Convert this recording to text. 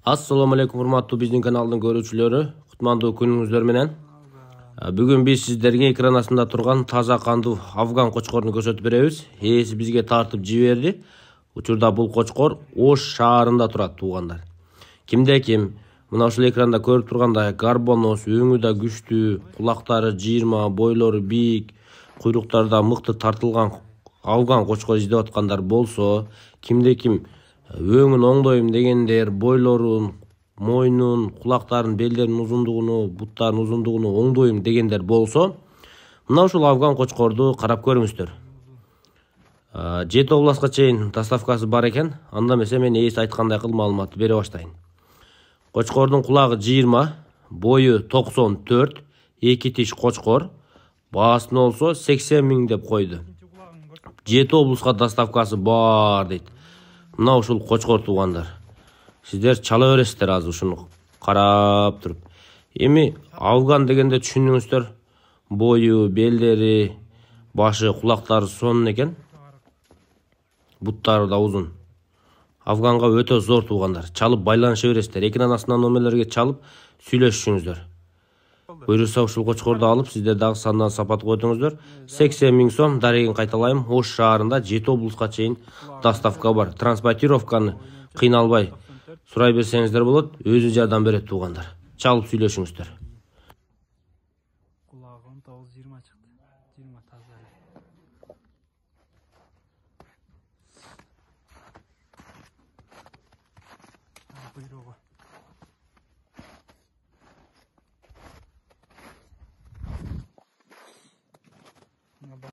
Assalamu alaikum урматтуу биздин каналдын көрүүчүлөрү. Кутмандуу күнүңүздөр менен. Бүгүн биз сиздерге экран астында турган таза кандуу афган кочкорун көрсөтүп беребиз. Ээси бизге тартып жиберди. Учурда бул кочкор Ош шаарында турат, туугандар. Кимде ким мына ушул экранда көрүп тургандай карбоноз, өңү да күчтүү, кулактары жыйырма, бойлору бийик, куйруктарда мыкты тартылган афган кочкор издеп аткандар болсо, кимде ким өңүн оңдойм дегендер, бойлорун, мойнун, кулактарын, белдеринин узундугуну, буттарынын узундугуну оңдойм дегендер болсо, мына ушул афган кочкорду карап көрүңүздөр. 7 областка чейин доставкасы бар экен. Анда эмесе мен ээси айткандай кылып маалыматты бере баштайын. Кочкордун кулагы 20, бою 94, 2 тиш кочкор, баасына болсо 80 миң деп койду. 7 областка доставкасы бар дейт. Мына ушул кочкор, туугандар. Сиздер чала бересиздер азыр ушуну карап туруп. Эми афган дегенде түшүндүңүздөр, бою, белдери, башы, кулактары сонун экен. Буттары да узун. Афганга өтө зор, туугандар. Чалып байланыша бересиздер. Экран астынан номерлерге чалып сүйлөшүшүңүздөр. Буйруса ушул кочкорду алып сиздер дагы сандан сапат койдуңуздар. 80 миң сом, дарегин кайталайм. Ош шаарында 7 областка чейин доставка бар. Транспортировканы кыйналбай сурай берсеңиздер болот. Өзү жардам берет, туугандар. Чалып сүйлөшүңүздөр. Кулагым 9-20 чыкты. 20 таза. Буйругу